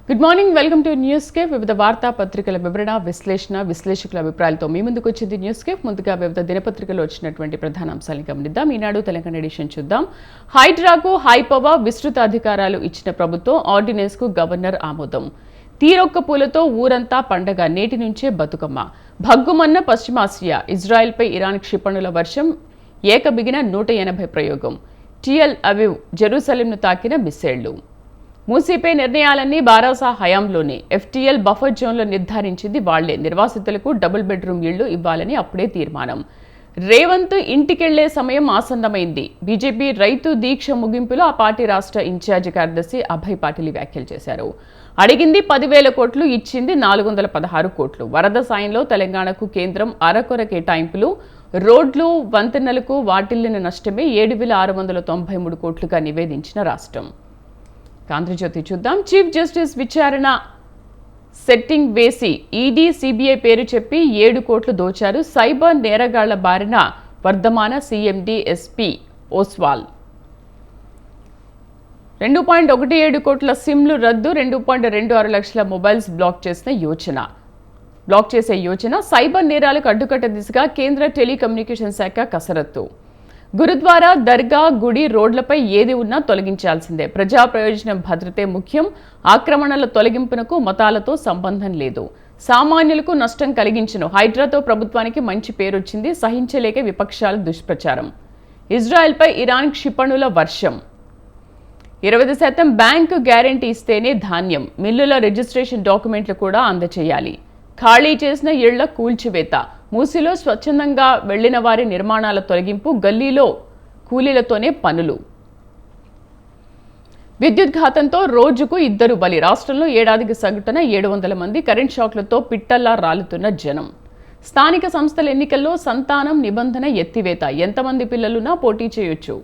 Good morning, welcome to news cafe. వివిధ వార్తా పత్రికల వివరణ, విశ్లేషణ, విశ్లేషకుల అభిప్రాయాలతో మీ ముందుకు వచ్చింది న్యూస్ కేఫ్. ముందుగా వివిధ దినపత్రికల్లో వచ్చినటువంటి ప్రధాన అంశాలను గమనిద్దాం. ఈనాడు తెలంగాణ ఎడిషన్ చూద్దాం. హైడ్రాకు హై పవర్, విస్తృత అధికారాలు ఇచ్చిన ప్రభుత్వం, ఆర్డినెన్స్ కు గవర్నర్ ఆమోదం. తీరొక్క పూలతో ఊరంతా పండగ, నేటి నుంచే బతుకమ్మ. భగ్గుమన్న పశ్చిమాసియా, ఇజ్రాయెల్పై ఇరాన్ క్షిపణుల వర్షం, ఏకబిగిన 180 ప్రయోగం. టిఎల్ అవీవ్, జెరూసలేంను తాకిన మిస్సైళ్లు. మూసీపై నిర్ణయాలన్నీ బారాసా హయాంలోనే. ఎఫ్టీఎల్ బఫర్ జోన్లో నిర్ధారించింది వాళ్లే. నిర్వాసితులకు డబుల్ బెడ్రూమ్ ఇళ్లు ఇవ్వాలని అప్పుడే తీర్మానం. రేవంత్ ఇంటికెళ్లే సమయం ఆసన్నమైంది. బీజేపీ రైతు దీక్ష ముగింపులో ఆ పార్టీ రాష్ట్ర ఇన్ఛార్జి కార్యదర్శి అభయ్ పాటిల్ వ్యాఖ్యలు చేశారు. అడిగింది 10,000 కోట్లు, ఇచ్చింది 416 కోట్లు. వరద సాయంలో తెలంగాణకు కేంద్రం అరకొర కేటాయింపులు. రోడ్లు, వంతెనలకు వాటిల్లిన నష్టమే 7,693 కోట్లుగా నివేదించిన రాష్ట్రం. ఆంధ్రజ్యోతి చూద్దాం. చీఫ్ జస్టిస్ విచారణ సెట్టింగ్ వేసి ఈడీ, సిబిఐ పేరు చెప్పి 7 కోట్లు దోచారు. సైబర్ నేరగాళ్ల బారిన వర్ధమాన సీఎండీ ఎస్పీ ఓస్వాల్. 2.17 కోట్ల సిమ్లు రద్దు. 2.26 లక్షల మొబైల్స్ బ్లాక్ చేసే యోచన. సైబర్ నేరాలకు అడ్డుకట్ట దిశగా కేంద్ర టెలికమ్యూనికేషన్ శాఖ కసరత్తు. గురుద్వారా, దర్గా, గుడి, రోడ్లపై ఏది ఉన్నా తొలగించాల్సిందే. ప్రజా ప్రయోజనం, భద్రతే ముఖ్యం. ఆక్రమణల తొలగింపునకు మతాలతో సంబంధం లేదు. సామాన్యులకు నష్టం కలిగించను. హైడ్రాతో ప్రభుత్వానికి మంచి పేరొచ్చింది. సహించలేక విపక్షాల దుష్ప్రచారం. ఇజ్రాయెల్పై ఇరాన్ క్షిపణుల వర్షం. 20% బ్యాంకు గ్యారెంటీ ఇస్తేనే ధాన్యం. మిల్లుల రిజిస్ట్రేషన్ డాక్యుమెంట్లు కూడా అందజేయాలి. ఖాళీ చేసిన ఇళ్ల కూల్చివేత. మూసీలో స్వచ్ఛందంగా వెళ్లిన వారి నిర్మాణాల తొలగింపు. గల్లీలో కూలీలతోనే పనులు. విద్యుత్ ఘాతంతో రోజుకు 2 బలి. రాష్ట్రంలో ఏడాదికి సగటున 700 మంది. కరెంట్ షాక్లతో పిట్టల్లా రాలుతున్న జనం. స్థానిక సంస్థల ఎన్నికల్లో సంతానం నిబంధన ఎత్తివేత. ఎంతమంది పిల్లలున్నా పోటీ చేయొచ్చు.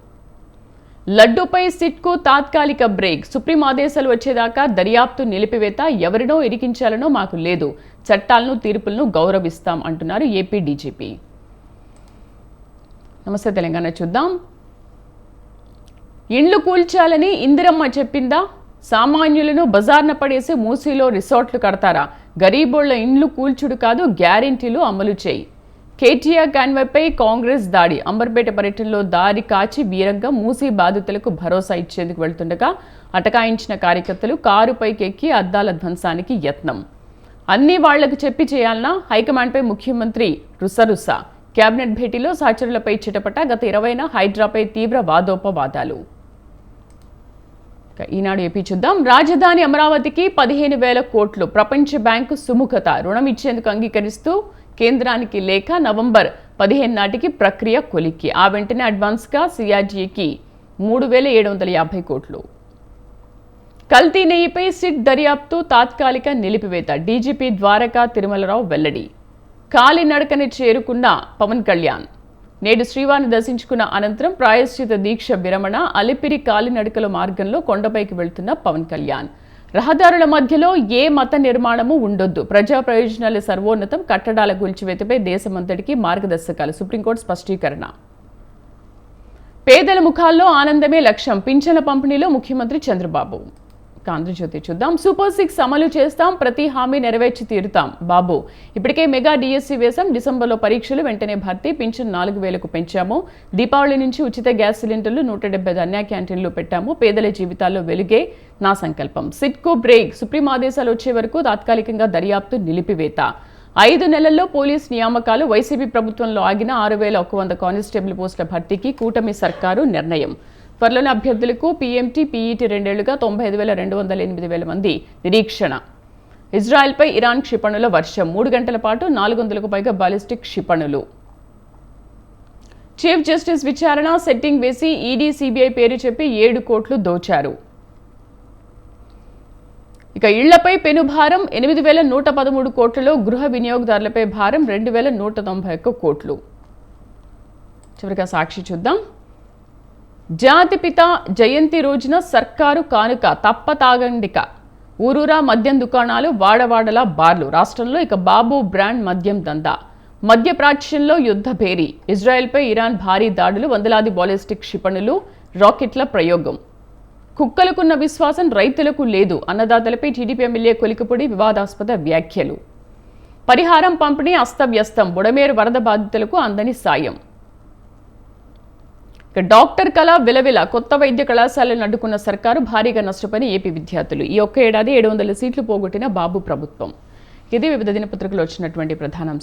లడ్డూపై సిట్కు తాత్కాలిక బ్రేక్. సుప్రీం ఆదేశాలు వచ్చేదాకా దర్యాప్తు నిలిపివేత. ఎవరినో ఇరికించాలనో మాకు లేదు. చట్టాలను, తీర్పులను గౌరవిస్తాం అంటున్నారు ఏపీ డీజీపీ. నమస్తే తెలంగాణ చూద్దాం. ఇండ్లు కూల్చాలని ఇందిరమ్మ చెప్పిందా? సామాన్యులను బజార్న పడేసి మూసీలో రిసార్ట్లు కడతారా? గరీబోళ్ల ఇండ్లు కూల్చుడు కాదు, గ్యారెంటీలు అమలు చేయి. కేటీఆర్ కాన్వాయ్పై కాంగ్రెస్ దాడి. అంబర్పేట పర్యటనలో దారి కాచి వీరంగా మూసీ బాధితులకు భరోసా ఇచ్చేందుకు వెళ్తుండగా అటకాయించిన కార్యకర్తలు కారుపైకి ఎక్కి అద్దాల ధ్వంసానికి యత్నం. అన్నీ వాళ్లకు చెప్పి చేయాలన్నా? హైకమాండ్పై ముఖ్యమంత్రి రుసరుస. కేబినెట్ భేటీలో సహచరులపై చిటపట. గత 20న హైడ్రాపై తీవ్ర వాదోపవాదాలు. ఈనాడు ఏపీ చూద్దాం. రాజధాని అమరావతికి 15,000 కోట్లు. ప్రపంచ బ్యాంకు సుముఖత. రుణం ఇచ్చేందుకు అంగీకరిస్తూ కేంద్రానికి లేఖ. నవంబర్ 15 నాటికి ప్రక్రియ కొలిక్కి. ఆ వెంటనే అడ్వాన్స్గా సిఆర్జీకి 3,750 కోట్లు. కల్తీ నెయ్యిపై సిట్ దర్యాప్తు తాత్కాలిక నిలిపివేత. డీజీపీ ద్వారకా తిరుమలరావు వెల్లడి. కాలినడకని చేరుకున్న పవన్ కళ్యాణ్. నేడు శ్రీవారిని దర్శించుకున్న అనంతరం ప్రాయశ్చిత దీక్ష విరమణ. అలిపిరి కాలినడకల మార్గంలో కొండపైకి వెళ్తున్న పవన్ కళ్యాణ్. రహదారుల మధ్యలో ఏ మత నిర్మాణము ఉండొద్దు. ప్రజా ప్రయోజనాల సర్వోన్నతం. కట్టడాల కూల్చివేతపై దేశమంతటికీ మార్గదర్శకాలు. సుప్రీంకోర్టు స్పష్టీకరణ. పేదల ముఖాల్లో ఆనందమే లక్ష్యం. పింఛన్ల పంపిణీలో ముఖ్యమంత్రి చంద్రబాబు. ఆంధ్రజ్యోతి చూద్దాం. సూపర్ 6 అమలు చేస్తాం, ప్రతి హామీ నెరవేర్చి తీరుతాం బాబు. ఇప్పటికే మెగా డిఎస్సీ వేశాం. డిసెంబర్లో పరీక్షలు, వెంటనే భర్తీ. పింఛన్ 4,000కు పెంచాము. దీపావళి నుంచి ఉచిత గ్యాస్ సిలిండర్లు, 170 అన్య క్యాంటీన్లు పెట్టాము. పేదల జీవితాల్లో వెలుగే నా సంకల్పం. సిట్కు బ్రేక్. సుప్రీం ఆదేశాలు వచ్చే వరకు తాత్కాలికంగా దర్యాప్తు నిలిపివేత. 5 నెలల్లో పోలీస్ నియామకాలు. వైసీపీ ప్రభుత్వంలో ఆగిన 6,100 కానిస్టేబుల్ పోస్టుల భర్తీకి కూటమి సర్కారు నిర్ణయం. త్వరలోని అభ్యర్థులకు పీఎంటీ, పీఈటీ 2 ఏళ్లుగా 95,208 మంది నిరీక్షణ. ఇజ్రాయెల్పై ఇరాన్ క్షిపణుల వర్షం. 3 గంటల పాటు 400కు పైగా బాలిస్టిక్ క్షిపణులు. చీఫ్ జస్టిస్ విచారణ సెట్టింగ్ వేసి ఈడీ, సిబిఐ పేరు చెప్పి 7 కోట్లు దోచారు. ఇక ఇళ్లపై పెనుభారం. 8,113 కోట్లలో గృహ వినియోగదారులపై భారం 2,191 కోట్లు. చివరిగా సాక్షి చూద్దాం. జాతిపిత జయంతి రోజున సర్కారు కానుక. తప్పతాగండిక. ఊరూరా మద్యం దుకాణాలు, వాడవాడలా బార్లు. రాష్ట్రంలో ఇక బాబు బ్రాండ్ మద్యం దందా. మధ్య ప్రాచ్యంలో యుద్ధ భేరీ. ఇజ్రాయెల్పై ఇరాన్ భారీ దాడులు. వందలాది బాలిస్టిక్ క్షిపణులు, రాకెట్ల ప్రయోగం. కుక్కలకున్న విశ్వాసం రైతులకు లేదు. అన్నదాతలపై టీడీపీ ఎమ్మెల్యే కొలికపొడి వివాదాస్పద వ్యాఖ్యలు. పరిహారం పంపిణీ అస్తవ్యస్తం. బుడమేరు వరద బాధితులకు అందని సాయం. డాక్టర్ కళ విలవిల. కొత్త వైద్య కళాశాలను అడ్డుకున్న సర్కారు, భారీగా నష్టపోయిన ఏపీ విద్యార్థులు. ఈ ఒక్క ఏడాది 700 సీట్లు పోగొట్టిన బాబు ప్రభుత్వం. ఇది వివిధ దినపత్రికలు వచ్చినటువంటి ప్రధాన